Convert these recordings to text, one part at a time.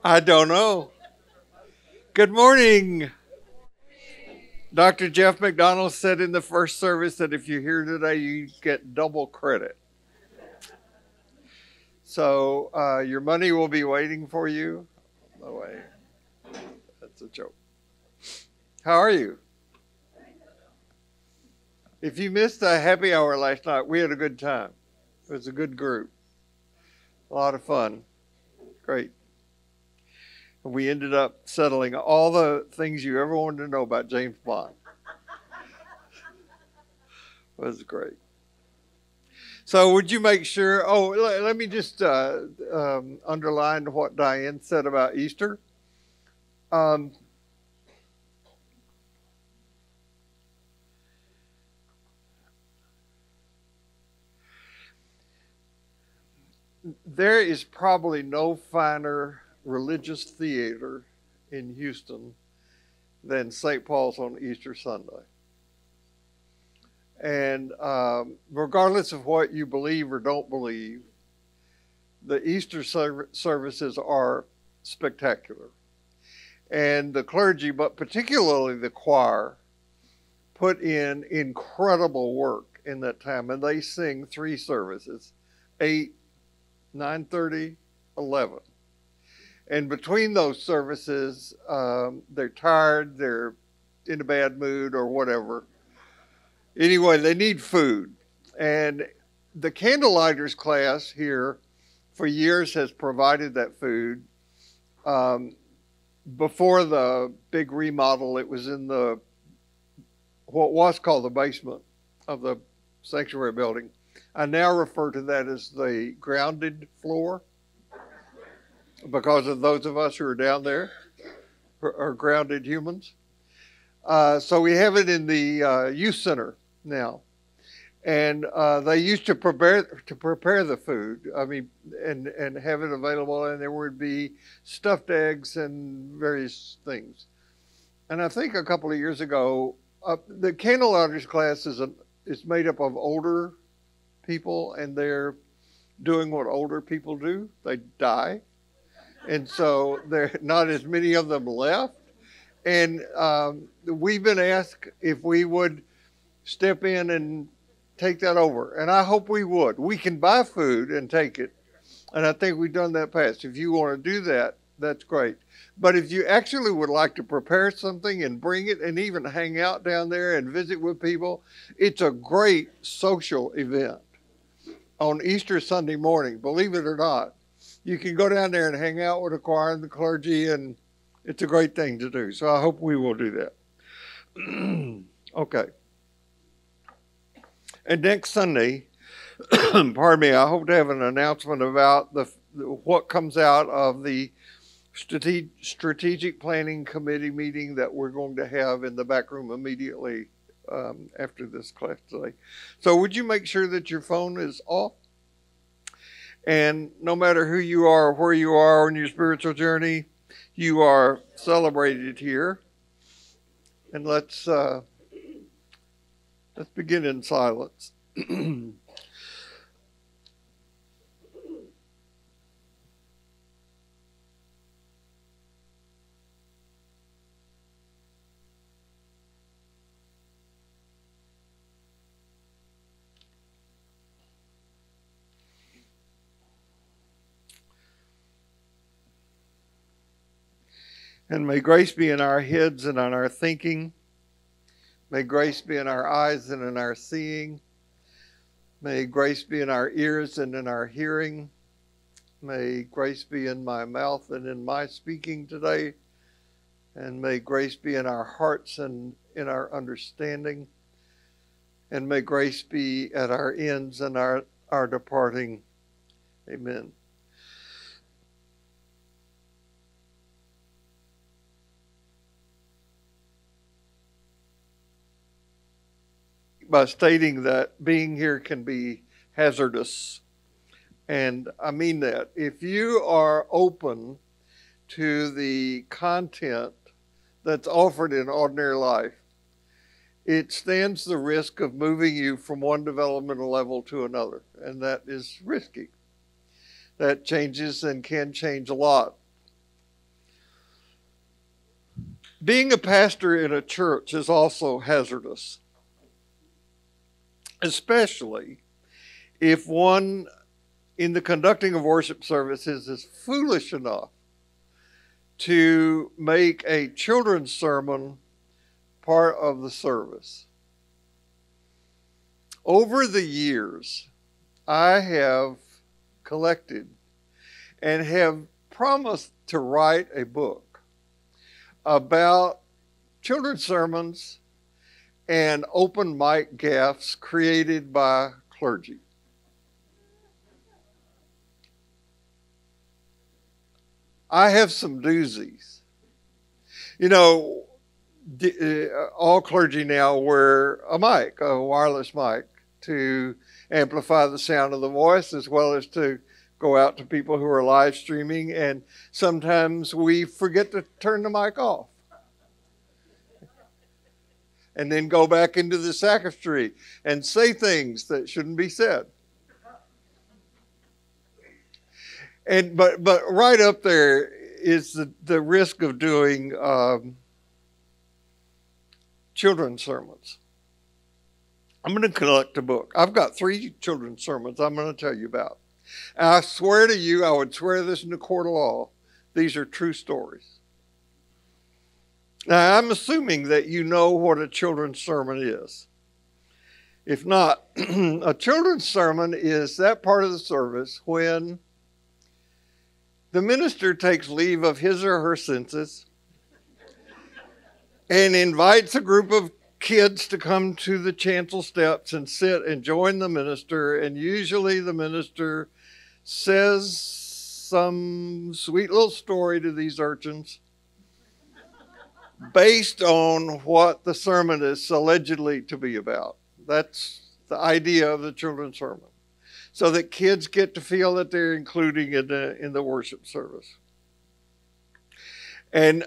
I don't know. Good morning. Dr. Jeff McDonald said in the first service that if you're here today, you get double credit. So your money will be waiting for you. No way. That's a joke. How are you? If you missed the happy hour last night, we had a good time. It was a good group. A lot of fun. Great. And we ended up settling all the things you ever wanted to know about James Bond. It was great. So would you make sure? Oh, let me just underline what Diane said about Easter. Um, there is probably no finer religious theater in Houston than St. Paul's on Easter Sunday. And regardless of what you believe or don't believe, the Easter services are spectacular. And the clergy, but particularly the choir, put in incredible work in that time. And they sing three services, 8, 9:30, 11. And between those services, they're tired, they're in a bad mood or whatever. Anyway, they need food. And the candlelighters class here for years has provided that food. Before the big remodel, it was in the what was called the basement of the sanctuary building. I now refer to that as the grounded floor because of those of us who are down there are grounded humans. So we have it in the youth center now, and they used to prepare the food. I mean, and have it available, and there would be stuffed eggs and various things. And I think a couple of years ago, the candlelighters class is made up of older people, and they're doing what older people do. They die, and so there are not as many of them left. And we've been asked if we would step in and take that over. And I hope we would. We can buy food and take it. And I think we've done that past. If you want to do that, that's great. But if you actually would like to prepare something and bring it and even hang out down there and visit with people, it's a great social event on Easter Sunday morning, believe it or not. You can go down there and hang out with the choir and the clergy, and it's a great thing to do. So I hope we will do that. Okay. And next Sunday, pardon me, I hope to have an announcement about what comes out of the strategic planning committee meeting that we're going to have in the back room immediately after this class today. So would you make sure that your phone is off? And no matter who you are or where you are on your spiritual journey, you are celebrated here. And let's begin in silence. And may grace be in our heads and on our thinking. May grace be in our eyes and in our seeing. May grace be in our ears and in our hearing. May grace be in my mouth and in my speaking today. And may grace be in our hearts and in our understanding. And may grace be at our ends and our departing. Amen. By stating that being here can be hazardous. And I mean that. If you are open to the content that's offered in ordinary life, it stands the risk of moving you from one developmental level to another. And that is risky. That changes and can change a lot. Being a pastor in a church is also hazardous, especially if one in the conducting of worship services is foolish enough to make a children's sermon part of the service. Over the years, I have collected and have promised to write a book about children's sermons and open mic gaffes created by clergy. I have some doozies. You know, all clergy now wear a mic, a wireless mic, to amplify the sound of the voice, as well as to go out to people who are live streaming. And sometimes we forget to turn the mic off and then go back into the sacristy and say things that shouldn't be said. And but right up there is the risk of doing children's sermons. I'm going to collect a book. I've got 3 children's sermons I'm going to tell you about. And I swear to you, I would swear this in the court of law, these are true stories. Now, I'm assuming that you know what a children's sermon is. If not, a children's sermon is that part of the service when the minister takes leave of his or her senses and invites a group of kids to come to the chancel steps and sit and join the minister. And usually the minister says some sweet little story to these urchins based on what the sermon is allegedly to be about. That's the idea of the children's sermon, so that kids get to feel that they're including in the worship service. And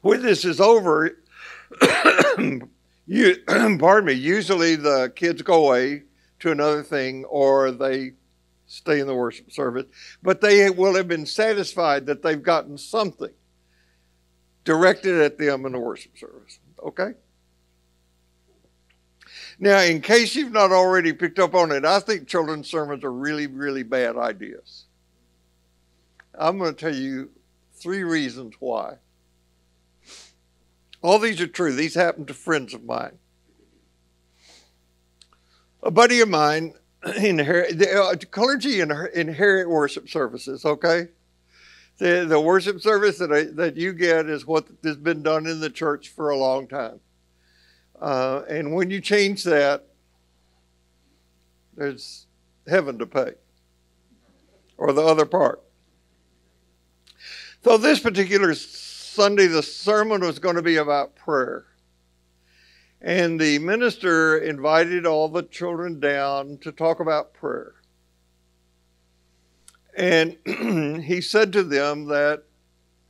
when this is over, usually the kids go away to another thing or they stay in the worship service, but they will have been satisfied that they've gotten something directed at them in the worship service. Okay? Now, in case you've not already picked up on it, I think children's sermons are really, really bad ideas. I'm going to tell you 3 reasons why. All these are true. These happen to friends of mine. A buddy of mine, clergy inherit worship services, okay? The worship service that you get is what has been done in the church for a long time. And when you change that, there's heaven to pay, or the other part. So this particular Sunday, the sermon was going to be about prayer. And the minister invited all the children down to talk about prayer. And he said to them that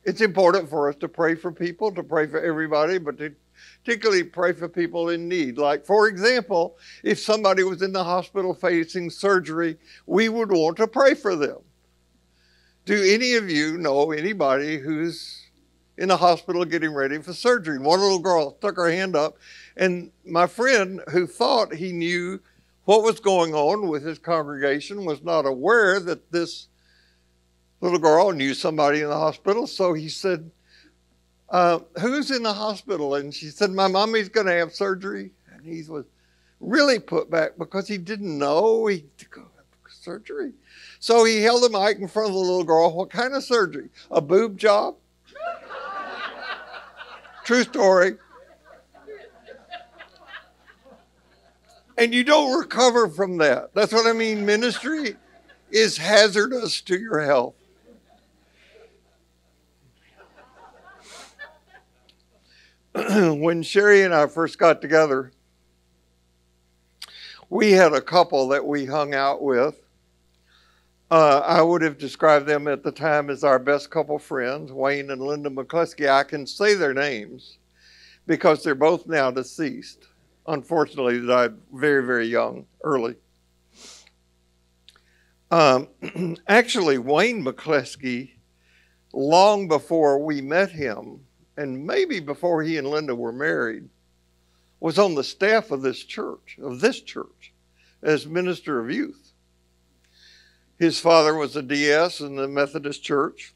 it's important for us to pray for people, to pray for everybody, but to particularly pray for people in need. Like, for example, if somebody was in the hospital facing surgery, we would want to pray for them. Do any of you know anybody who's in the hospital getting ready for surgery? One little girl stuck her hand up, and my friend, who thought he knew what was going on with his congregation, was not aware that this little girl knew somebody in the hospital. So he said, who's in the hospital? And she said, my mommy's going to have surgery. And he was really put back because he didn't know he had to go have surgery. So he held the mic in front of the little girl. What kind of surgery? A boob job? True story. And you don't recover from that. That's what I mean. Ministry is hazardous to your health. When Sherry and I first got together, we had a couple that we hung out with. I would have described them at the time as our best couple friends, Wayne and Linda McCluskey. I can say their names because they're both now deceased. Unfortunately, they died very, very young, early. Actually, Wayne McCluskey long before we met him, and maybe before he and Linda were married, was on the staff of this church, as minister of youth. His father was a DS in the Methodist church.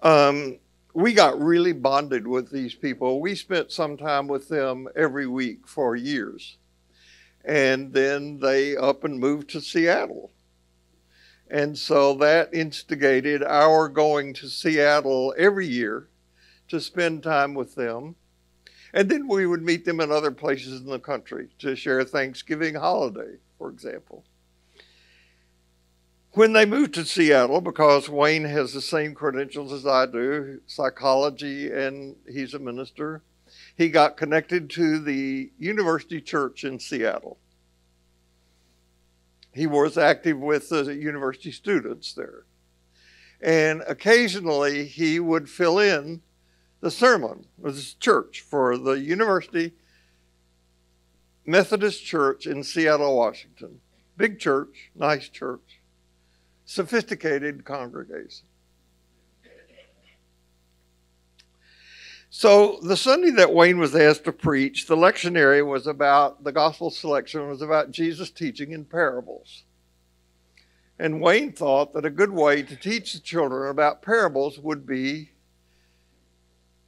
We got really bonded with these people. We spent some time with them every week for years. And then they up and moved to Seattle. And so that instigated our going to Seattle every year to spend time with them. And then we would meet them in other places in the country to share Thanksgiving holiday, for example. When they moved to Seattle, because Wayne has the same credentials as I do, psychology, and he's a minister, he got connected to the University Church in Seattle. He was active with the university students there. And occasionally he would fill in the sermon of this church for the University Methodist Church in Seattle, Washington. Big church, nice church. Sophisticated congregation. So the Sunday that Wayne was asked to preach, the lectionary was about, the gospel selection was about Jesus teaching in parables. And Wayne thought that a good way to teach the children about parables would be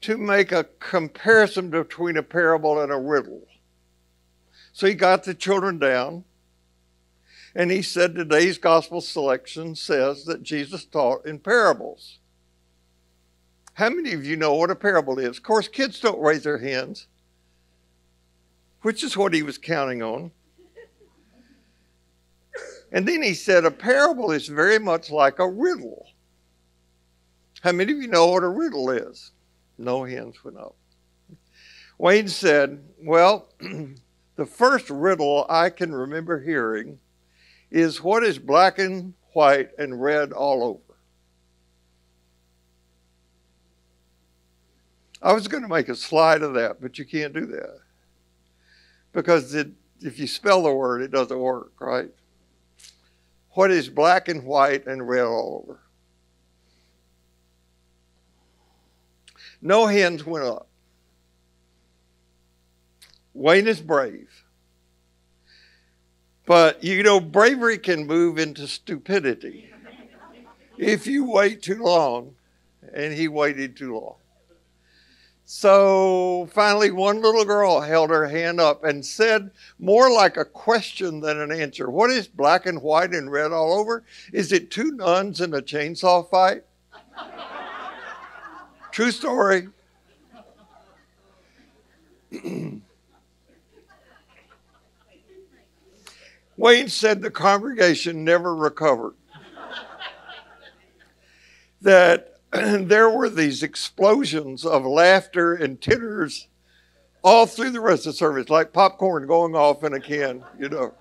to make a comparison between a parable and a riddle. So he got the children down. And he said today's gospel selection says that Jesus taught in parables. How many of you know what a parable is? Of course, kids don't raise their hands, which is what he was counting on. And then he said a parable is very much like a riddle. How many of you know what a riddle is? No hands went up. Wayne said, well, the first riddle I can remember hearing is what is black and white and red all over? I was going to make a slide of that, but you can't do that. Because if you spell the word, it doesn't work, right? What is black and white and red all over? No hands went up. Wayne is brave. But, you know, bravery can move into stupidity if you wait too long, and he waited too long. So finally, one little girl held her hand up and said, more like a question than an answer, what is black and white and red all over? Is it two nuns in a chainsaw fight? True story. Wayne said the congregation never recovered. That there were these explosions of laughter and titters all through the rest of the service, like popcorn going off in a can, you know.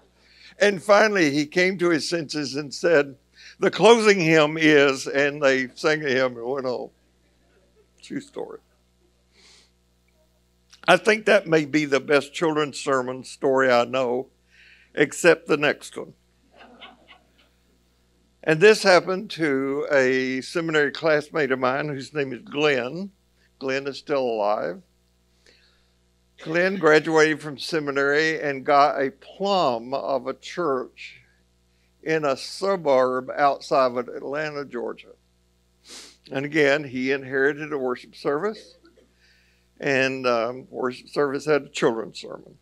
And finally, he came to his senses and said, the closing hymn is, and they sang a hymn and went on. True story. I think that may be the best children's sermon story I know, except the next one. And this happened to a seminary classmate of mine whose name is Glenn. Glenn is still alive. Glenn graduated from seminary and got a plum of a church in a suburb outside of Atlanta, Georgia. And again, he inherited a worship service, and worship service had a children's sermon.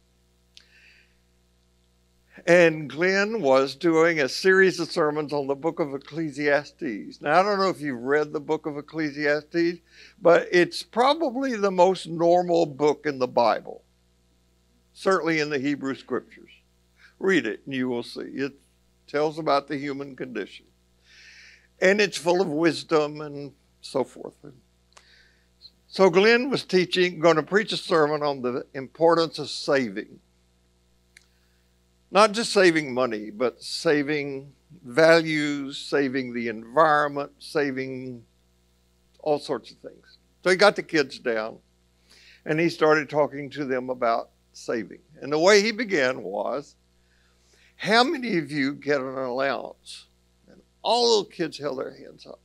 And Glenn was doing a series of sermons on the book of Ecclesiastes. Now, I don't know if you've read the book of Ecclesiastes, but it's probably the most normal book in the Bible, certainly in the Hebrew Scriptures. Read it and you will see. It tells about the human condition. And it's full of wisdom and so forth. So Glenn was going to preach a sermon on the importance of saving. Not just saving money, but saving values, saving the environment, saving all sorts of things. So he got the kids down and he started talking to them about saving. And the way he began was, how many of you get an allowance? And all the kids held their hands up.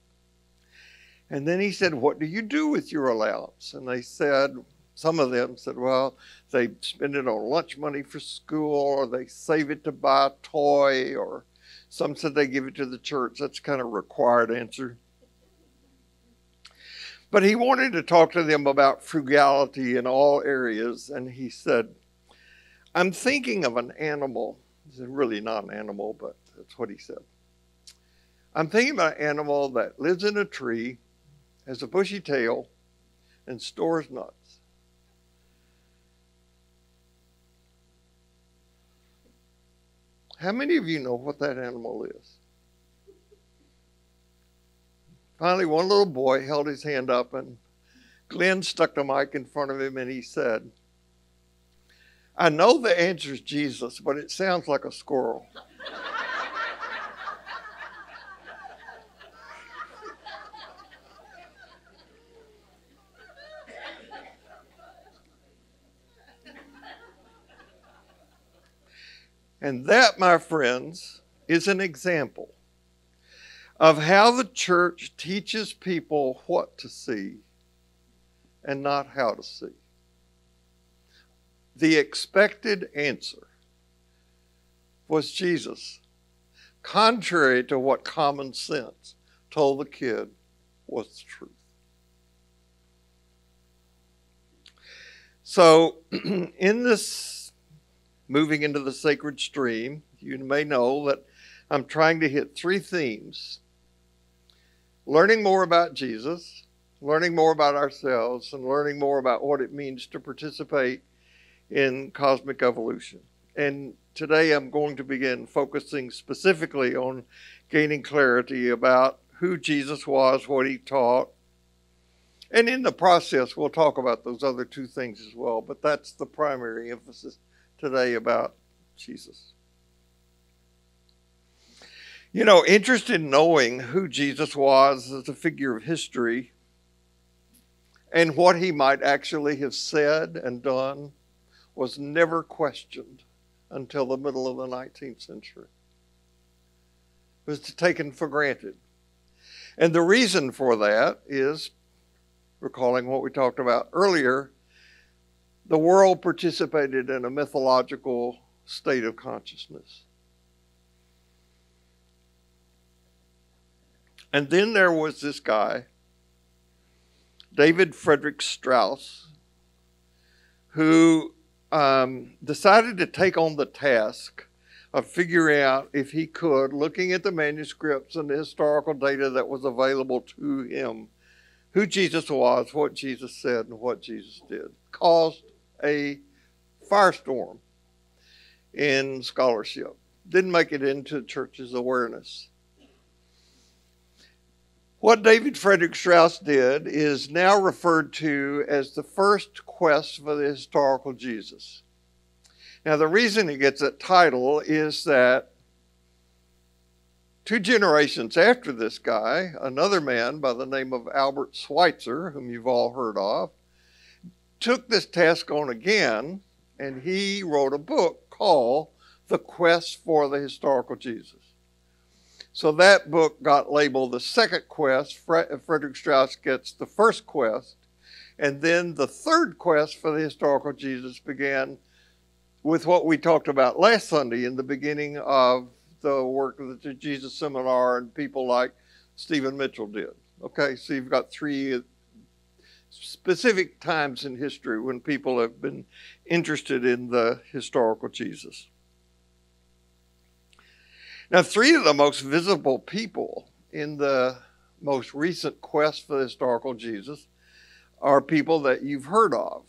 And then he said, what do you do with your allowance? And they said, some of them said, well, they spend it on lunch money for school, or they save it to buy a toy, or some said they give it to the church. That's kind of a required answer. But he wanted to talk to them about frugality in all areas. And he said, I'm thinking of an animal. This is really not an animal, but that's what he said. I'm thinking about an animal that lives in a tree, has a bushy tail, and stores nuts. How many of you know what that animal is? Finally, one little boy held his hand up, and Glenn stuck the mic in front of him, and he said, I know the answer is Jesus, but it sounds like a squirrel. And that, my friends, is an example of how the church teaches people what to see and not how to see. The expected answer was Jesus, contrary to what common sense told the kid was the truth. So, in this moving into the sacred stream, you may know that I'm trying to hit three themes: learning more about Jesus, learning more about ourselves, and learning more about what it means to participate in cosmic evolution. And today I'm going to begin focusing specifically on gaining clarity about who Jesus was, what he taught. And in the process, we'll talk about those other two things as well. But that's the primary emphasis today about Jesus. You know, interested in knowing who Jesus was as a figure of history and what he might actually have said and done was never questioned until the middle of the 19th century. It was taken for granted. And the reason for that is, recalling what we talked about earlier, the world participated in a mythological state of consciousness. And then there was this guy, David Frederick Strauss, who decided to take on the task of figuring out, if he could, looking at the manuscripts and the historical data that was available to him, who Jesus was, what Jesus said, and what Jesus did. Caused a firestorm in scholarship. Didn't make it into church's awareness. What David Frederick Strauss did is now referred to as the first quest for the historical Jesus. Now, the reason he gets that title is that 2 generations after this guy, another man by the name of Albert Schweitzer, whom you've all heard of, took this task on again, and he wrote a book called The Quest for the Historical Jesus. So that book got labeled the second quest. Frederick Strauss gets the first quest. And then the third quest for the historical Jesus began with what we talked about last Sunday in the beginning of the work of the Jesus Seminar and people like Stephen Mitchell did. Okay, so you've got 3 specific times in history when people have been interested in the historical Jesus. Now, 3 of the most visible people in the most recent quest for the historical Jesus are people that you've heard of,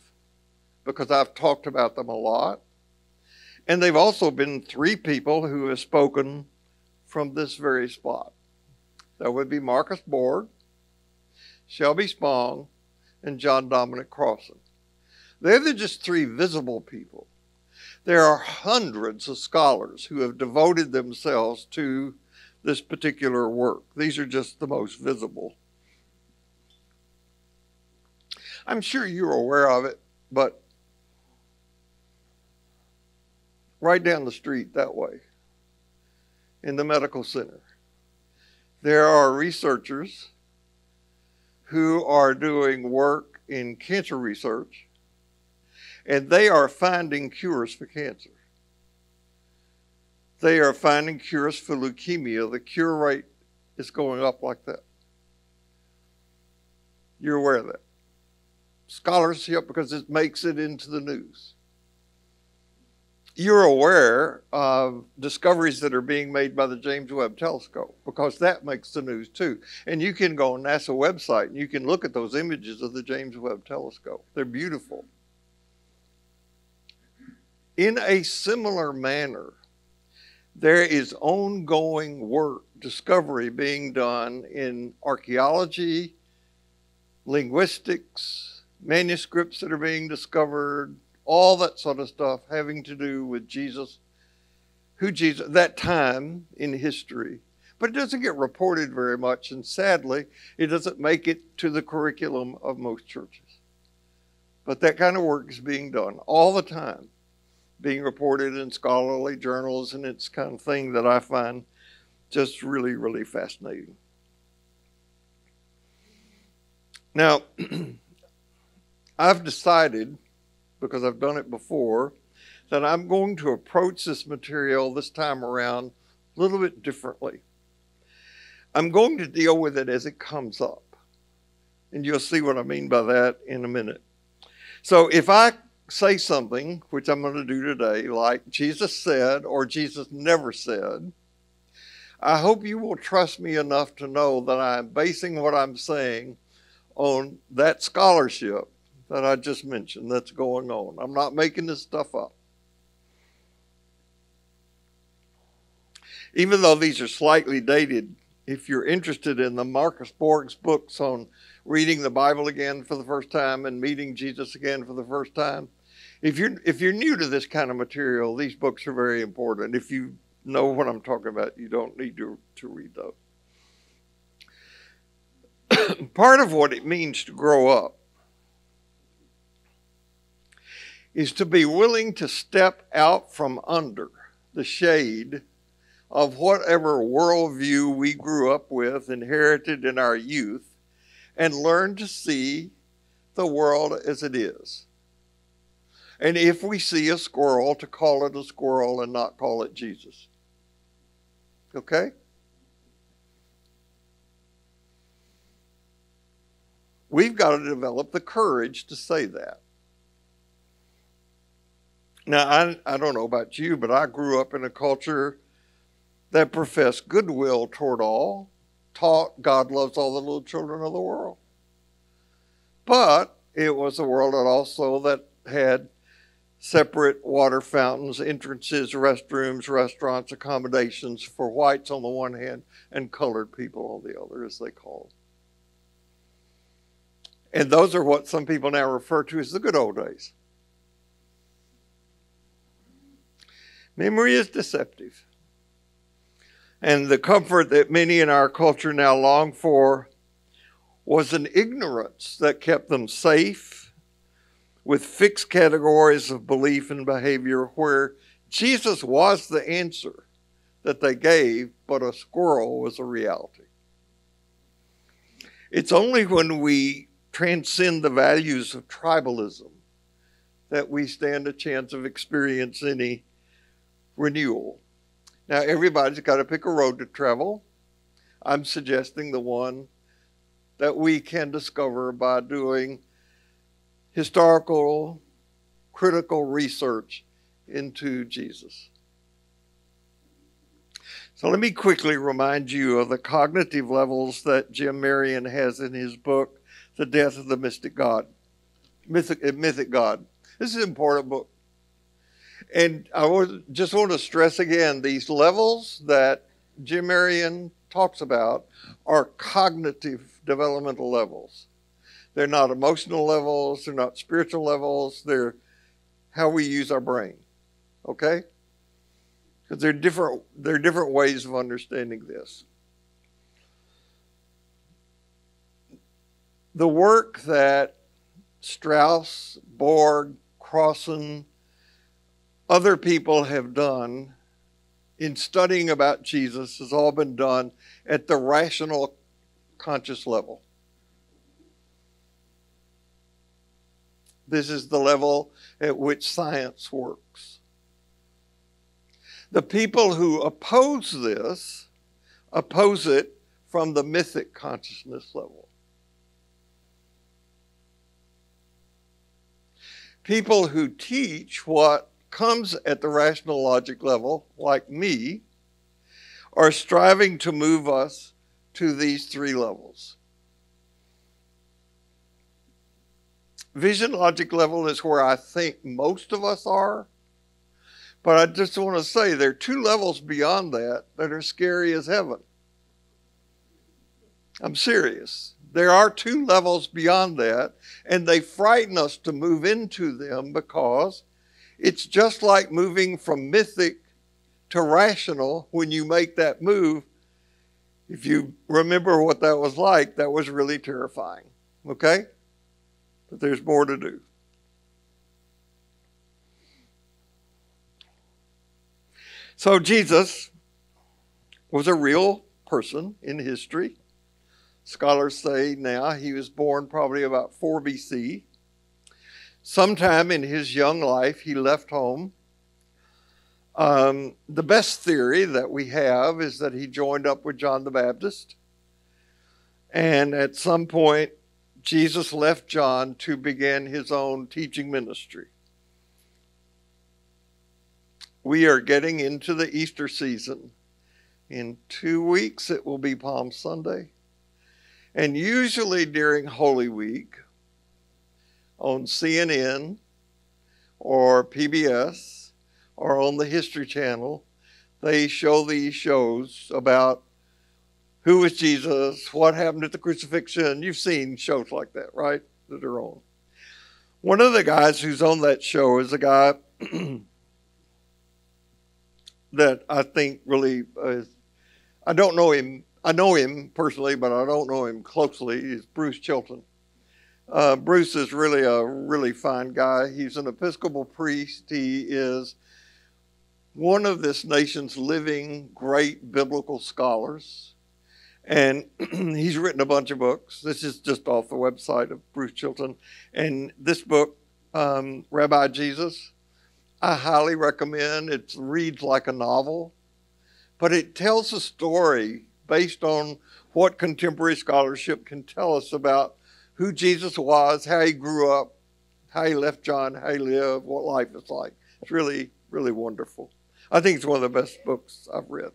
because I've talked about them a lot. And they've also been 3 people who have spoken from this very spot. That would be Marcus Borg, Shelby Spong, and John Dominic Crossan. They're just 3 visible people. There are hundreds of scholars who have devoted themselves to this particular work. These are just the most visible. I'm sure you're aware of it, but right down the street that way, in the medical center, there are researchers who are doing work in cancer research, and they are finding cures for cancer. They are finding cures for leukemia. The cure rate is going up like that. You're aware of that. Scholarship, because it makes it into the news. You're aware of discoveries that are being made by the James Webb Telescope, because that makes the news too. And you can go on NASA website and you can look at those images of the James Webb Telescope. They're beautiful. In a similar manner, there is ongoing work, discovery being done in archaeology, linguistics, manuscripts that are being discovered, all that sort of stuff having to do with Jesus, who Jesus, that time in history. But it doesn't get reported very much, and sadly, it doesn't make it to the curriculum of most churches. But that kind of work is being done all the time, being reported in scholarly journals, and it's kind of thing that I find just really, really fascinating. Now, I've decided, because I've done it before, that I'm going to approach this material this time around a little bit differently. I'm going to deal with it as it comes up. And you'll see what I mean by that in a minute. So if I say something, which I'm going to do today, like Jesus said or Jesus never said, I hope you will trust me enough to know that I'm basing what I'm saying on that scholarship that I just mentioned that's going on. I'm not making this stuff up. Even though these are slightly dated, if you're interested in them, Marcus Borg's books on reading the Bible again for the first time and meeting Jesus again for the first time, if you're new to this kind of material, these books are very important. If you know what I'm talking about, you don't need to read those. Part of what it means to grow up is to be willing to step out from under the shade of whatever worldview we grew up with, inherited in our youth, and learn to see the world as it is. And if we see a squirrel, to call it a squirrel and not call it Jesus. Okay? We've got to develop the courage to say that. Now, I don't know about you, but I grew up in a culture that professed goodwill toward all, taught God loves all the little children of the world. But it was a world that had separate water fountains, entrances, restrooms, restaurants, accommodations for whites on the one hand and colored people on the other, as they call them. And those are what some people now refer to as the good old days. Memory is deceptive. And the comfort that many in our culture now long for was an ignorance that kept them safe with fixed categories of belief and behavior, where Jesus was the answer that they gave, but a squirrel was a reality. It's only when we transcend the values of tribalism that we stand a chance of experiencing any renewal. Now, everybody's got to pick a road to travel. I'm suggesting the one that we can discover by doing historical, critical research into Jesus. So let me quickly remind you of the cognitive levels that Jim Marion has in his book, The Death of the Mythic God. This is an important book. And I just want to stress again, these levels that Jim Marion talks about are cognitive developmental levels. They're not emotional levels, they're not spiritual levels, they're how we use our brain, okay? Because there are different ways of understanding this. The work that Strauss, Borg, Crossan, other people have done in studying about Jesus has all been done at the rational conscious level. This is the level at which science works. The people who oppose this oppose it from the mythic consciousness level. People who teach what comes at the rational logic level, like me, are striving to move us to these three levels. Vision logic level is where I think most of us are, but I just want to say there are two levels beyond that that are scary as heaven. I'm serious. There are two levels beyond that, and they frighten us to move into them because it's just like moving from mythic to rational. When you make that move, if you remember what that was like, that was really terrifying. Okay? But there's more to do. So Jesus was a real person in history. Scholars say now he was born probably about 4 BC. Sometime in his young life, he left home. The best theory that we have is that he joined up with John the Baptist. And at some point, Jesus left John to begin his own teaching ministry. We are getting into the Easter season. In 2 weeks, it will be Palm Sunday. And usually during Holy Week, on CNN or PBS or on the History Channel, they show these shows about who was Jesus, what happened at the crucifixion. You've seen shows like that, right? That are on. One of the guys who's on that show is a guy that I think really I don't know him. I know him personally, but I don't know him closely. He's Bruce Chilton. Bruce is really a really fine guy. He's an Episcopal priest. He is one of this nation's living great biblical scholars. And he's written a bunch of books. This is just off the website of Bruce Chilton. And this book, Rabbi Jesus, I highly recommend. It reads like a novel, but it tells a story based on what contemporary scholarship can tell us about who Jesus was, how he grew up, how he left John, how he lived, what life is like. It's really, really wonderful. I think it's one of the best books I've read.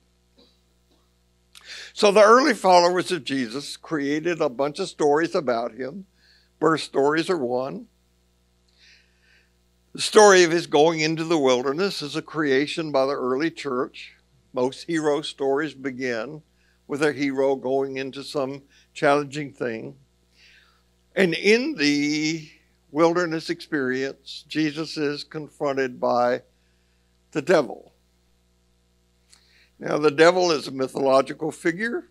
So the early followers of Jesus created a bunch of stories about him. Birth stories are one. The story of his going into the wilderness is a creation by the early church. Most hero stories begin with a hero going into some challenging thing. And in the wilderness experience, Jesus is confronted by the devil. Now, the devil is a mythological figure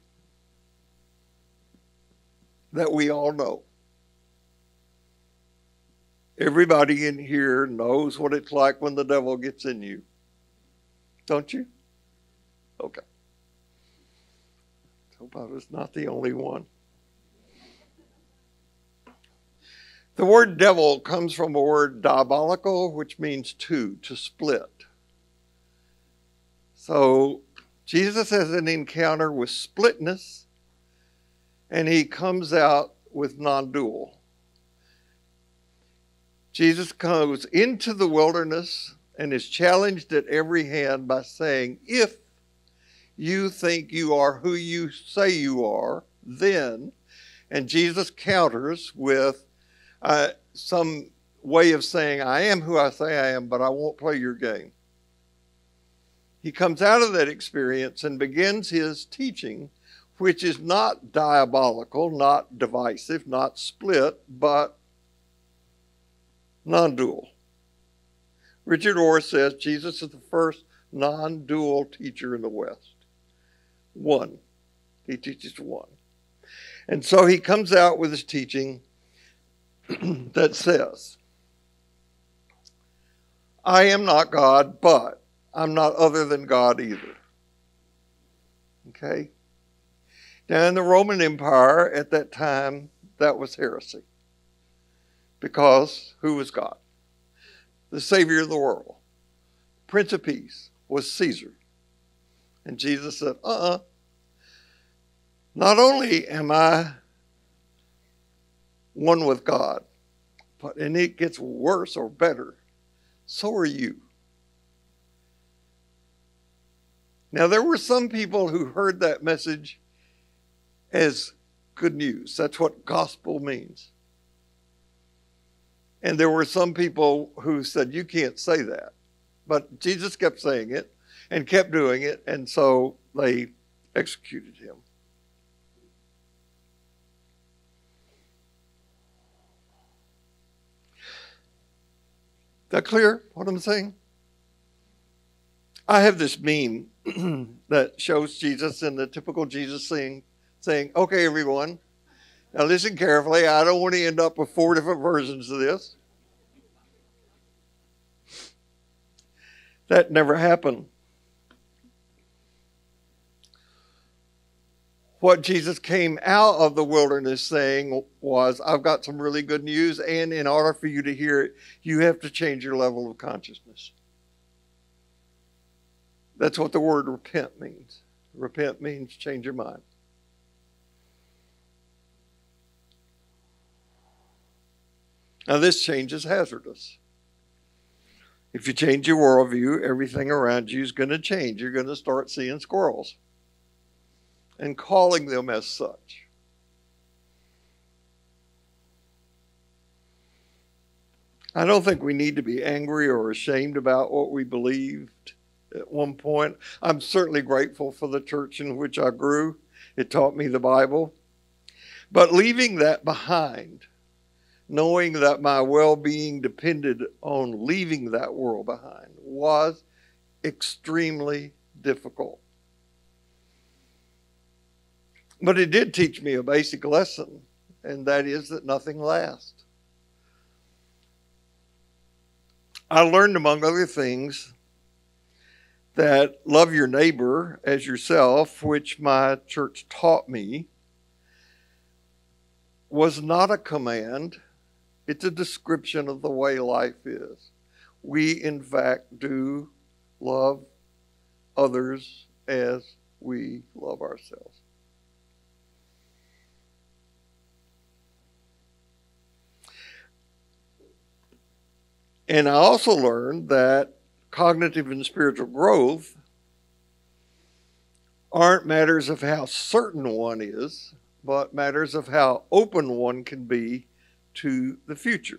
that we all know. Everybody in here knows what it's like when the devil gets in you. Don't you? Okay. Hope I was not the only one. The word devil comes from a word diabolical, which means to split. So Jesus has an encounter with splitness, and he comes out with non-dual. Jesus goes into the wilderness and is challenged at every hand by saying, if you think you are who you say you are, then, and Jesus counters with some way of saying, I am who I say I am, but I won't play your game. He comes out of that experience and begins his teaching, which is not diabolical, not divisive, not split, but non-dual. Richard Orr says Jesus is the first non-dual teacher in the West. One. He teaches one. And so he comes out with his teaching that says, I am not God, but I'm not other than God either. Okay? Now in the Roman Empire at that time, that was heresy. Because who was God? The Savior of the world, Prince of Peace, was Caesar. And Jesus said, not only am I one with God, and it gets worse or better, so are you. Now, there were some people who heard that message as good news. That's what gospel means. And there were some people who said, you can't say that. But Jesus kept saying it and kept doing it, and so they executed him. Is that clear, what I'm saying? I have this meme that shows Jesus in the typical Jesus saying, okay, everyone, now listen carefully. I don't want to end up with 4 different versions of this. That never happened. What Jesus came out of the wilderness saying was, I've got some really good news, and in order for you to hear it, you have to change your level of consciousness. That's what the word repent means. Repent means change your mind. Now, this change is hazardous. If you change your worldview, everything around you is going to change. You're going to start seeing squirrels and calling them as such. I don't think we need to be angry or ashamed about what we believed at one point. I'm certainly grateful for the church in which I grew. It taught me the Bible. But leaving that behind, knowing that my well-being depended on leaving that world behind, was extremely difficult. But it did teach me a basic lesson, and that is that nothing lasts. I learned, among other things, that love your neighbor as yourself, which my church taught me, was not a command. It's a description of the way life is. We, in fact, do love others as we love ourselves. And I also learned that cognitive and spiritual growth aren't matters of how certain one is, but matters of how open one can be to the future.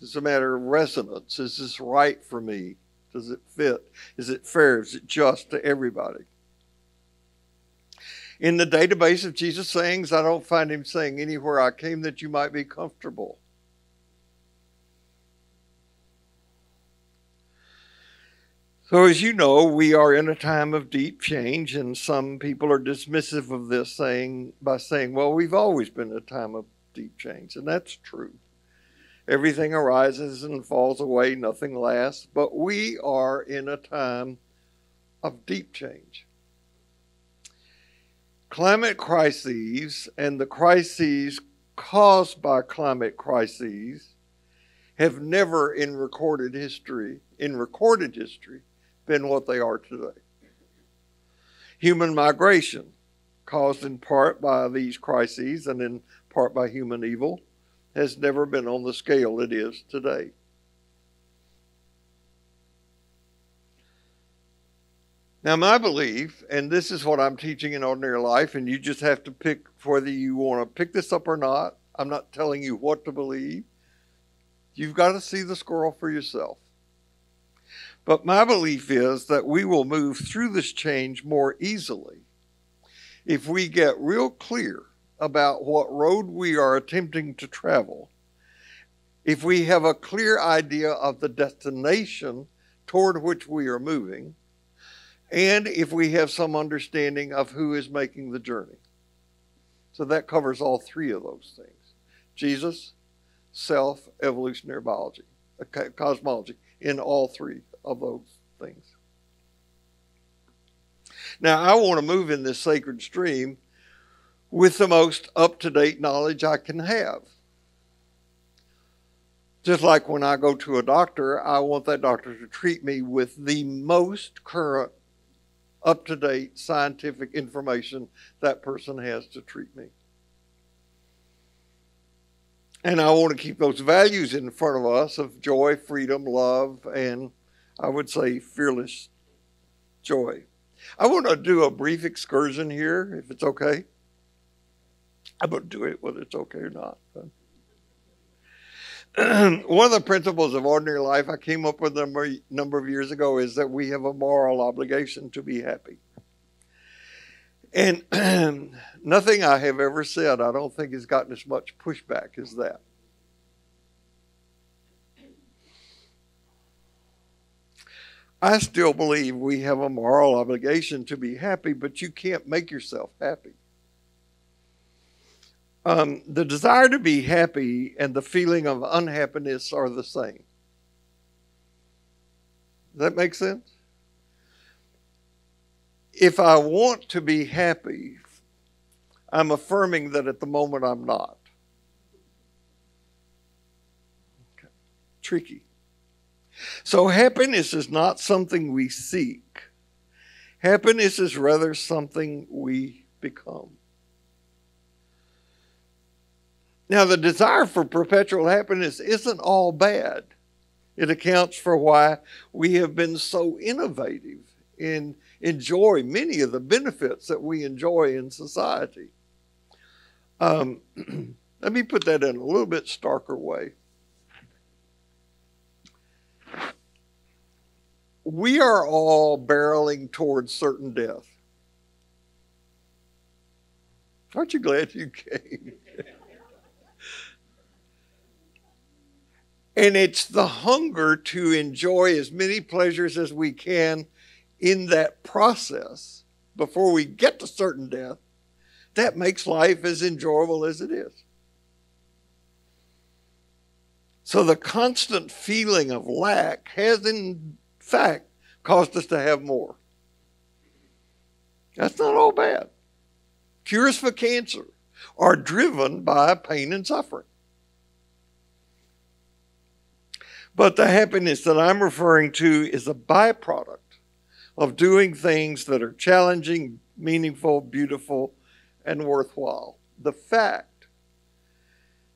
It's a matter of resonance. Is this right for me? Does it fit? Is it fair? Is it just to everybody? In the database of Jesus' sayings, I don't find him saying anywhere, I came that you might be comfortable. So as you know, we are in a time of deep change, and some people are dismissive of this by saying, well, we've always been in a time of deep change, and that's true. Everything arises and falls away, nothing lasts, but we are in a time of deep change. Climate crises and the crises caused by climate crises have never in recorded history been what they are today. Human migration, caused in part by these crises and in part by human evil, has never been on the scale it is today. Now, my belief, and this is what I'm teaching in ordinary life, and you just have to pick whether you want to pick this up or not. I'm not telling you what to believe. You've got to see the squirrel for yourself. But my belief is that we will move through this change more easily if we get real clear about what road we are attempting to travel, if we have a clear idea of the destination toward which we are moving, and if we have some understanding of who is making the journey. So that covers all 3 of those things. Jesus, self, evolutionary biology, cosmology, in all 3 of those things. Now, I want to move in this sacred stream with the most up-to-date knowledge I can have. Just like when I go to a doctor, I want that doctor to treat me with the most current, up-to-date scientific information that person has to treat me. And I want to keep those values in front of us of joy, freedom, love, and I would say fearless joy. I want to do a brief excursion here, if it's okay. I'm going to do it whether it's okay or not. One of the principles of ordinary life I came up with a number of years ago is that we have a moral obligation to be happy. And nothing I have ever said I don't think has gotten as much pushback as that. I still believe we have a moral obligation to be happy, but you can't make yourself happy. The desire to be happy and the feeling of unhappiness are the same. Does that make sense? If I want to be happy, I'm affirming that at the moment I'm not. Okay. Tricky. So happiness is not something we seek. Happiness is rather something we become. Now, the desire for perpetual happiness isn't all bad. It accounts for why we have been so innovative and enjoy many of the benefits that we enjoy in society. Let me put that in a little bit starker way. We are all barreling towards certain death. Aren't you glad you came? And it's the hunger to enjoy as many pleasures as we can in that process before we get to certain death that makes life as enjoyable as it is. So the constant feeling of lack has in fact caused us to have more. That's not all bad. Cures for cancer are driven by pain and suffering. But the happiness that I'm referring to is a byproduct of doing things that are challenging, meaningful, beautiful, and worthwhile. The fact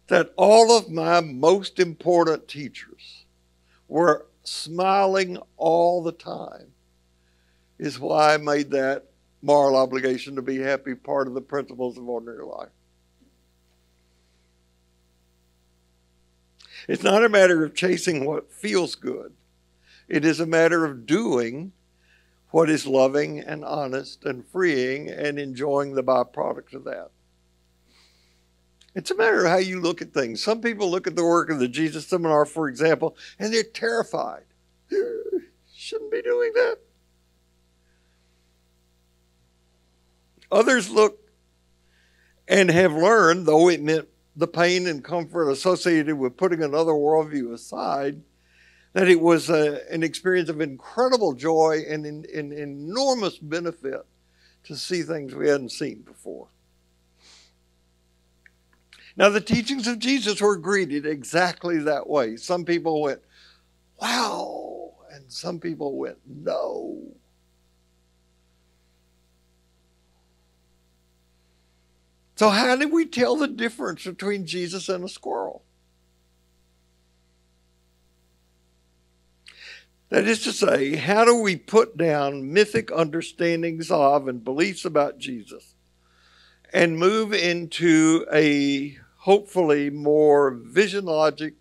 that all of my most important teachers were smiling all the time is why I made that moral obligation to be happy part of the principles of ordinary life. It's not a matter of chasing what feels good. It is a matter of doing what is loving and honest and freeing and enjoying the byproduct of that. It's a matter of how you look at things. Some people look at the work of the Jesus Seminar, for example, and they're terrified. Shouldn't be doing that. Others look and have learned, though it meant the pain and comfort associated with putting another worldview aside, that it was an experience of incredible joy and an enormous benefit to see things we hadn't seen before. Now, the teachings of Jesus were greeted exactly that way. Some people went, wow, and some people went, no. So how did we tell the difference between Jesus and a squirrel? That is to say, how do we put down mythic understandings of and beliefs about Jesus and move into a hopefully more vision logic,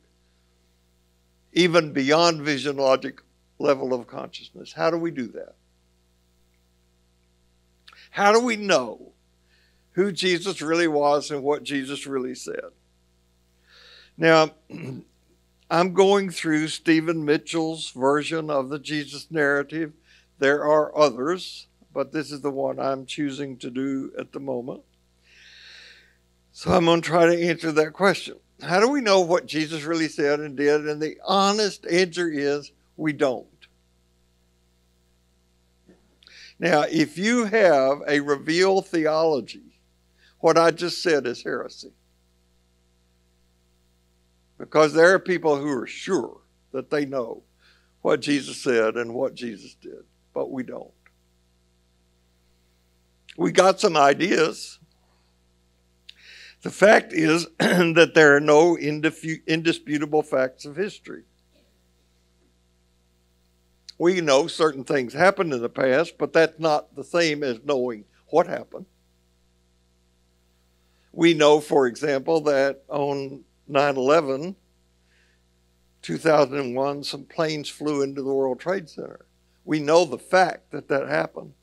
even beyond vision logic level of consciousness? How do we do that? How do we know who Jesus really was and what Jesus really said? Now, I'm going through Stephen Mitchell's version of the Jesus narrative. There are others, but this is the one I'm choosing to do at the moment. So I'm going to try to answer that question. How do we know what Jesus really said and did? And the honest answer is we don't. Now, if you have a revealed theology, what I just said is heresy. Because there are people who are sure that they know what Jesus said and what Jesus did, but we don't. We got some ideas. The fact is that there are no indisputable facts of history. We know certain things happened in the past, but that's not the same as knowing what happened. We know, for example, that on 9/11, 2001, some planes flew into the World Trade Center. We know the fact that that happened.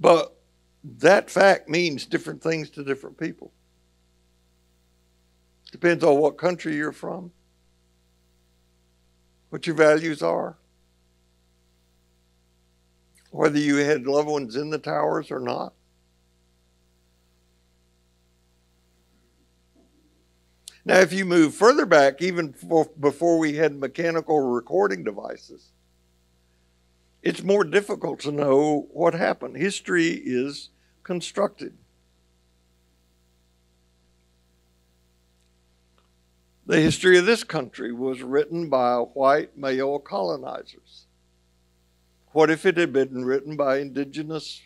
But that fact means different things to different people. Depends on what country you're from, what your values are, whether you had loved ones in the towers or not. Now, if you move further back, even before we had mechanical recording devices, it's more difficult to know what happened. History is constructed. The history of this country was written by white male colonizers. What if it had been written by indigenous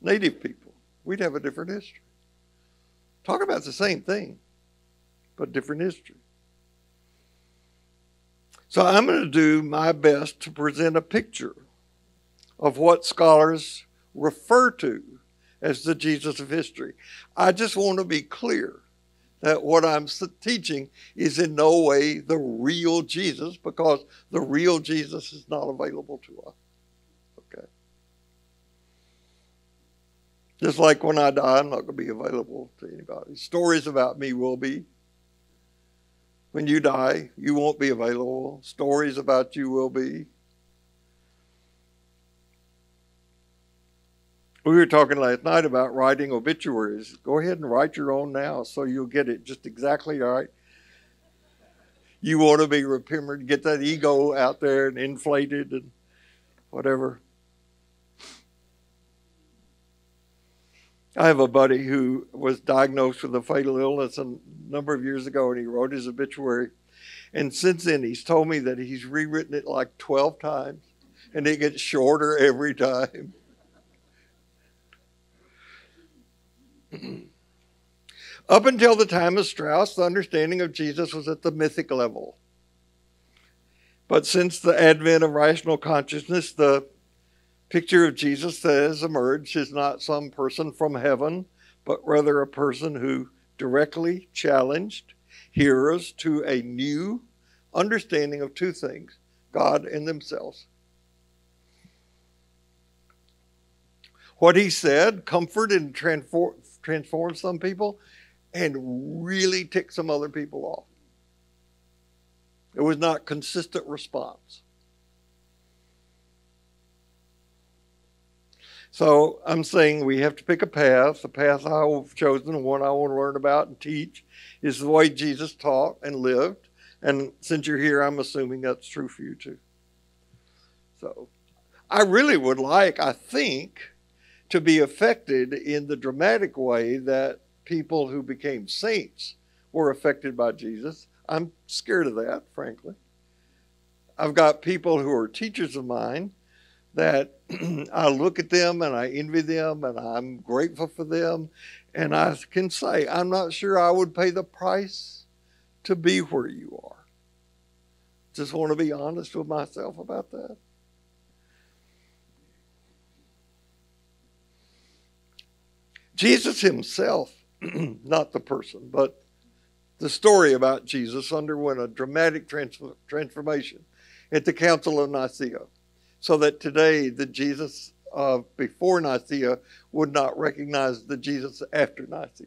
native people? We'd have a different history. Talk about the same thing, but different history. So I'm going to do my best to present a picture of what scholars refer to as the Jesus of history. I just want to be clear that what I'm teaching is in no way the real Jesus, because the real Jesus is not available to us. Okay. Just like when I die, I'm not going to be available to anybody. Stories about me will be. When you die, you won't be available. Stories about you will be. We were talking last night about writing obituaries. Go ahead and write your own now so you'll get it just exactly right. You want to be remembered, get that ego out there and inflated and whatever. I have a buddy who was diagnosed with a fatal illness a number of years ago, and he wrote his obituary. And since then, he's told me that he's rewritten it like 12 times, and it gets shorter every time. Up until the time of Strauss, the understanding of Jesus was at the mythic level. But since the advent of rational consciousness, the picture of Jesus that has emerged is not some person from heaven, but rather a person who directly challenged hearers to a new understanding of two things, God and themselves. What he said comforted and transformed some people and really ticked some other people off. It was not consistent response. So I'm saying we have to pick a path. The path I've chosen, the one I want to learn about and teach, is the way Jesus taught and lived. And since you're here, I'm assuming that's true for you too. So I really would like, I think, to be affected in the dramatic way that people who became saints were affected by Jesus. I'm scared of that, frankly. I've got people who are teachers of mine that I look at them and I envy them and I'm grateful for them. And I can say, I'm not sure I would pay the price to be where you are. Just want to be honest with myself about that. Jesus himself, not the person, but the story about Jesus underwent a dramatic transformation at the Council of Nicaea, so that today the Jesus of before Nicaea would not recognize the Jesus after Nicaea.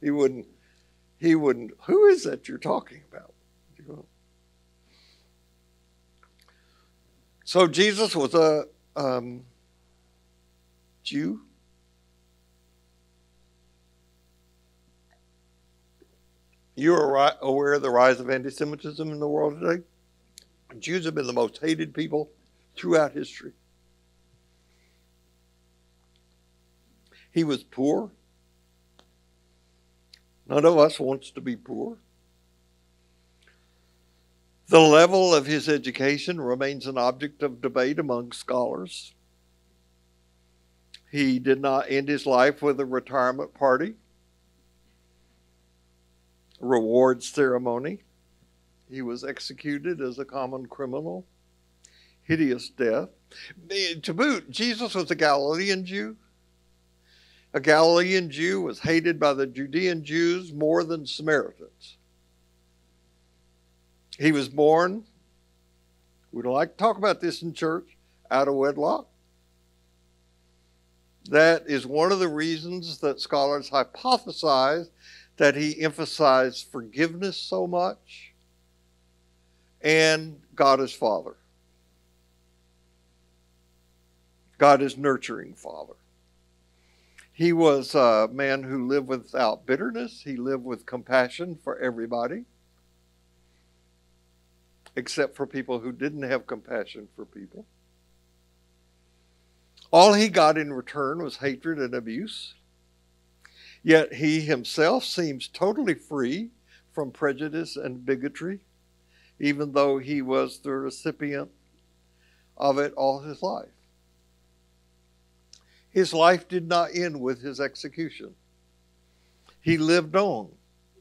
He wouldn't, who is that you're talking about? So Jesus was a Jew. You are aware of the rise of anti-Semitism in the world today? Jews have been the most hated people throughout history. He was poor. None of us wants to be poor. The level of his education remains an object of debate among scholars. He did not end his life with a retirement party, rewards ceremony. He was executed as a common criminal, hideous death. To boot, Jesus was a Galilean Jew. A Galilean Jew was hated by the Judean Jews more than Samaritans. He was born, we don't like to talk about this in church, out of wedlock. That is one of the reasons that scholars hypothesize that he emphasized forgiveness so much and God as Father. God is nurturing Father. He was a man who lived without bitterness. He lived with compassion for everybody, except for people who didn't have compassion for people. All he got in return was hatred and abuse. Yet he himself seems totally free from prejudice and bigotry, even though he was the recipient of it all his life. His life did not end with his execution. He lived on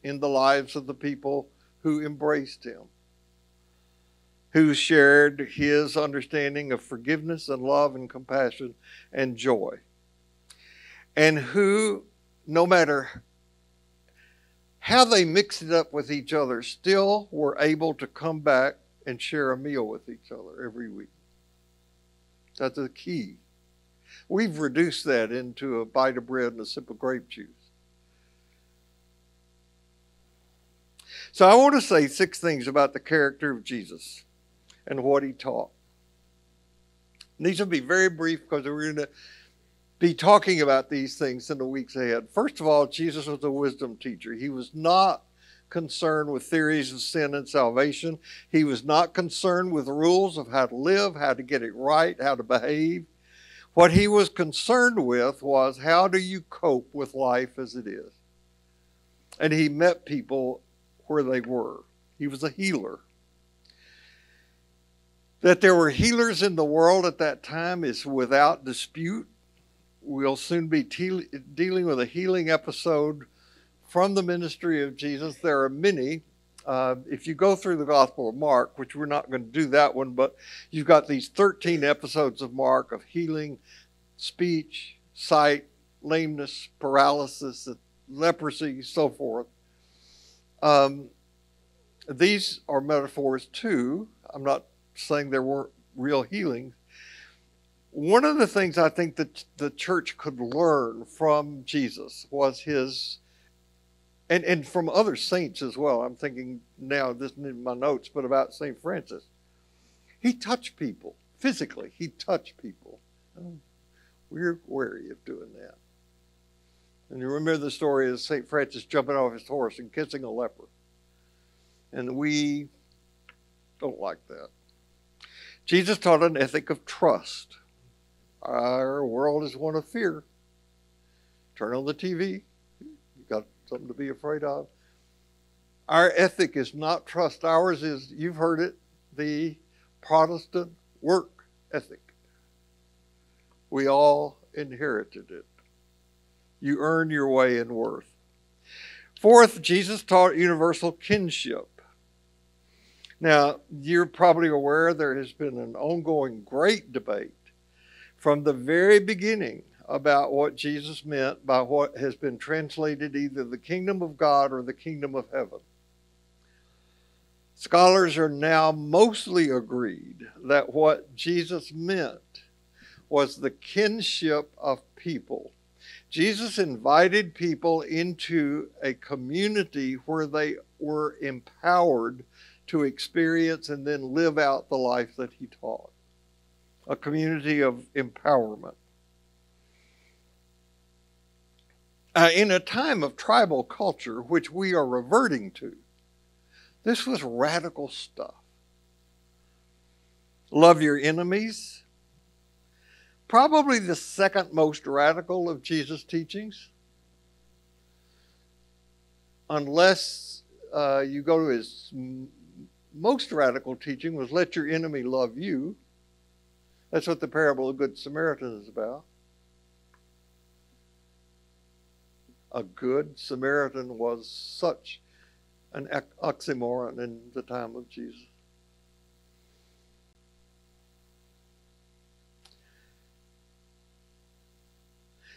in the lives of the people who embraced him, who shared his understanding of forgiveness and love and compassion and joy, and who, no matter how they mixed it up with each other, still were able to come back and share a meal with each other every week. That's the key. We've reduced that into a bite of bread and a sip of grape juice. So I want to say 6 things about the character of Jesus and what he taught. And these will be very brief because we're going to be talking about these things in the weeks ahead. First of all, Jesus was a wisdom teacher. He was not concerned with theories of sin and salvation. He was not concerned with rules of how to live, how to get it right, how to behave. What he was concerned with was, how do you cope with life as it is? And he met people where they were. He was a healer. That there were healers in the world at that time is without dispute. We'll soon be dealing with a healing episode from the ministry of Jesus. There are many. If you go through the Gospel of Mark, which we're not going to do that one, but you've got these 13 episodes of Mark of healing, speech, sight, lameness, paralysis, leprosy, so forth. These are metaphors too. I'm not saying there weren't real healings. One of the things I think that the church could learn from Jesus was his, and from other saints as well. I'm thinking now, this isn't in my notes, but about St. Francis. He touched people physically. He touched people. We're wary of doing that. And you remember the story of St. Francis jumping off his horse and kissing a leper. And we don't like that. Jesus taught an ethic of trust. Our world is one of fear. Turn on the TV. You've got something to be afraid of. Our ethic is not trust. Ours is, you've heard it, the Protestant work ethic. We all inherited it. You earn your way in worth. Fourth, Jesus taught universal kinship. Now, you're probably aware there has been an ongoing great debate from the very beginning about what Jesus meant by what has been translated either the kingdom of God or the kingdom of heaven. Scholars are now mostly agreed that what Jesus meant was the kinship of people. Jesus invited people into a community where they were empowered to experience and then live out the life that he taught. A community of empowerment. In a time of tribal culture, which we are reverting to, this was radical stuff. Love your enemies. Probably the second most radical of Jesus' teachings. unless you go to his most radical teaching was let your enemy love you. That's what the parable of the Good Samaritan is about. A good Samaritan was such an oxymoron in the time of Jesus.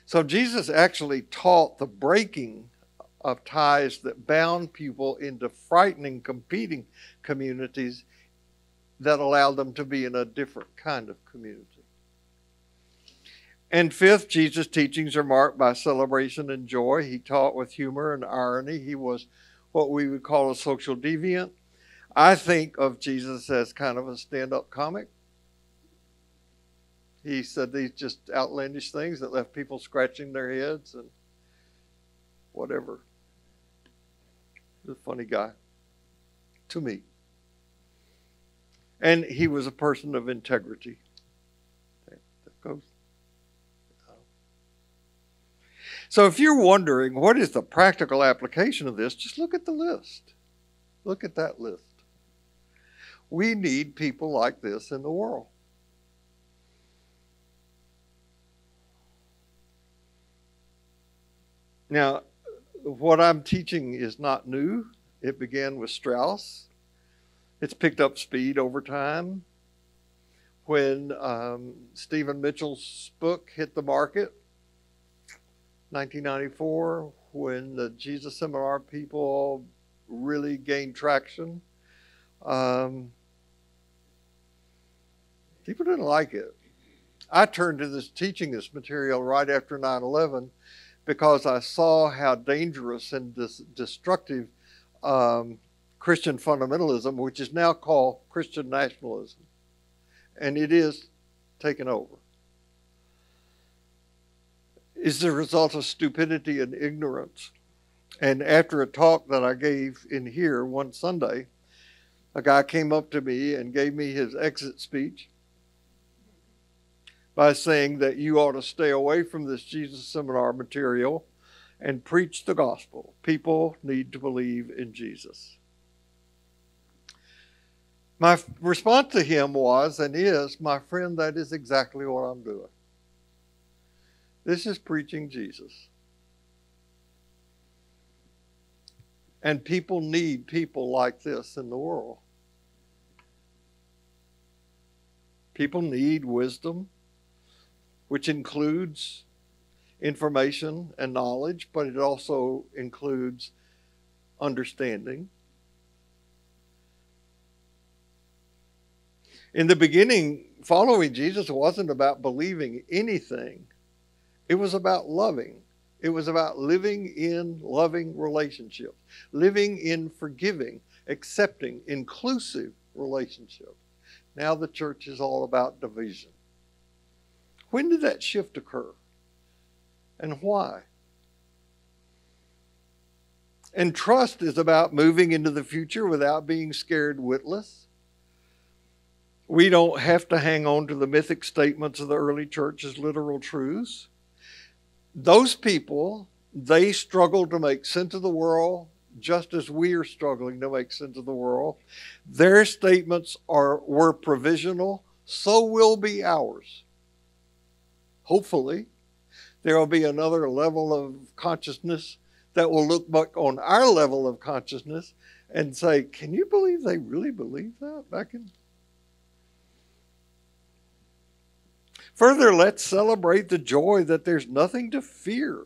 So Jesus actually taught the breaking of ties that bound people into frightening, competing communities that allowed them to be in a different kind of community. And fifth, Jesus' teachings are marked by celebration and joy. He taught with humor and irony. He was what we would call a social deviant. I think of Jesus as kind of a stand-up comic. He said these just outlandish things that left people scratching their heads and whatever. He's a funny guy to me. And he was a person of integrity. That goes. So if you're wondering what is the practical application of this, just look at the list. Look at that list. We need people like this in the world. Now, what I'm teaching is not new. It began with Strauss. It's picked up speed over time. When Stephen Mitchell's book hit the market, 1994, when the Jesus Seminar people really gained traction, people didn't like it. I turned to teaching this material right after 9/11 because I saw how dangerous and destructive Christian fundamentalism, which is now called Christian nationalism, and it is taken over, is the result of stupidity and ignorance. And after a talk that I gave in here one Sunday, a guy came up to me and gave me his exit speech by saying that you ought to stay away from this Jesus Seminar material and preach the gospel. People need to believe in Jesus. My response to him was and is, my friend, that is exactly what I'm doing. This is preaching Jesus. And people need people like this in the world. People need wisdom, which includes information and knowledge, but it also includes understanding. In the beginning, following Jesus wasn't about believing anything. It was about loving. It was about living in loving relationships, living in forgiving, accepting, inclusive relationships. Now the church is all about division. When did that shift occur? And why? And trust is about moving into the future without being scared witless. We don't have to hang on to the mythic statements of the early church as literal truths. Those people, they struggled to make sense of the world just as we are struggling to make sense of the world. Their statements were provisional, so will be ours. Hopefully, there will be another level of consciousness that will look back on our level of consciousness and say, can you believe they really believed that back in? Further, let's celebrate the joy that there's nothing to fear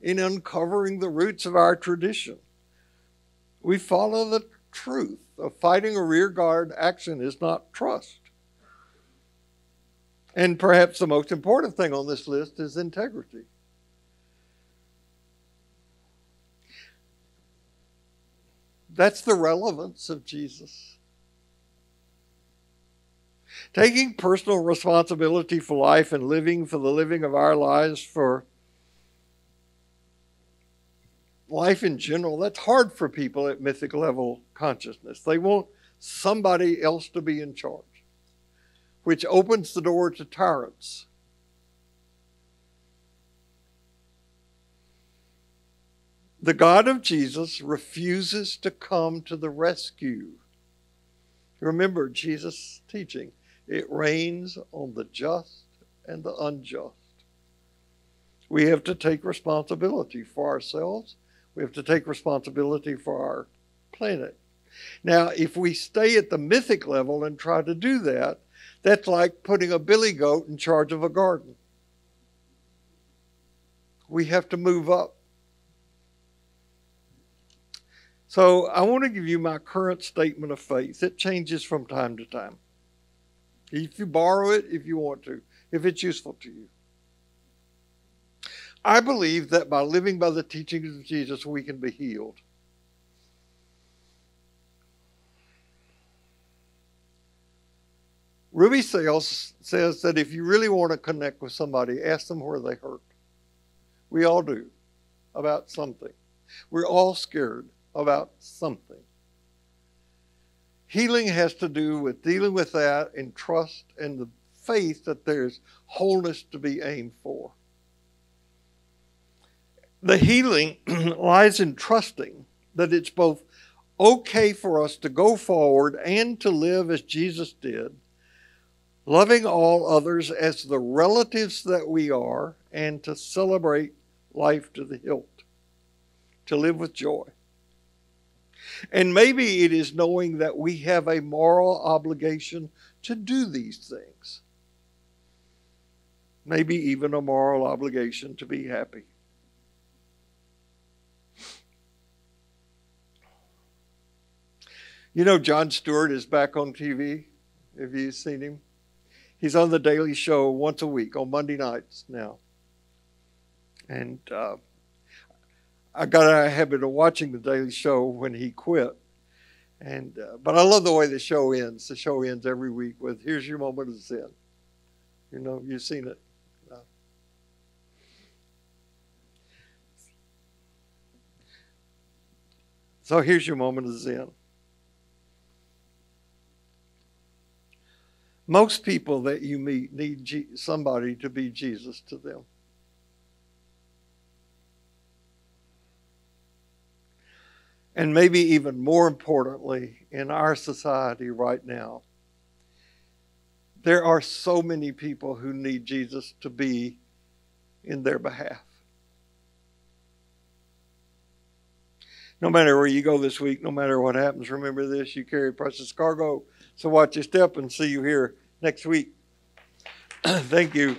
in uncovering the roots of our tradition. We follow the truth of fighting a rearguard action is not trust. And perhaps the most important thing on this list is integrity. That's the relevance of Jesus. Taking personal responsibility for life and living for the living of our lives, for life in general, that's hard for people at mythic level consciousness. They want somebody else to be in charge, which opens the door to tyrants. The God of Jesus refuses to come to the rescue. Remember Jesus' teaching. It rains on the just and the unjust. We have to take responsibility for ourselves. We have to take responsibility for our planet. Now, if we stay at the mythic level and try to do that, that's like putting a billy goat in charge of a garden. We have to move up. So I want to give you my current statement of faith. It changes from time to time. If you borrow it, if you want to, if it's useful to you. I believe that by living by the teachings of Jesus, we can be healed. Ruby Sales says that if you really want to connect with somebody, ask them where they hurt. We all do, about something. We're all scared about something. Healing has to do with dealing with that in trust and the faith that there's wholeness to be aimed for. The healing lies in trusting that it's both okay for us to go forward and to live as Jesus did, loving all others as the relatives that we are, and to celebrate life to the hilt, to live with joy. And maybe it is knowing that we have a moral obligation to do these things. Maybe even a moral obligation to be happy. You know, Jon Stewart is back on TV. Have you seen him? He's on The Daily Show once a week on Monday nights now. And I got a habit of watching The Daily Show when he quit. But I love the way the show ends. The show ends every week with, here's your moment of Zen. You know, you've seen it. So here's your moment of Zen. Most people that you meet need somebody to be Jesus to them. And maybe even more importantly, in our society right now, there are so many people who need Jesus to be in their behalf. No matter where you go this week, no matter what happens, remember this, you carry precious cargo. So watch your step and see you here next week. Thank you.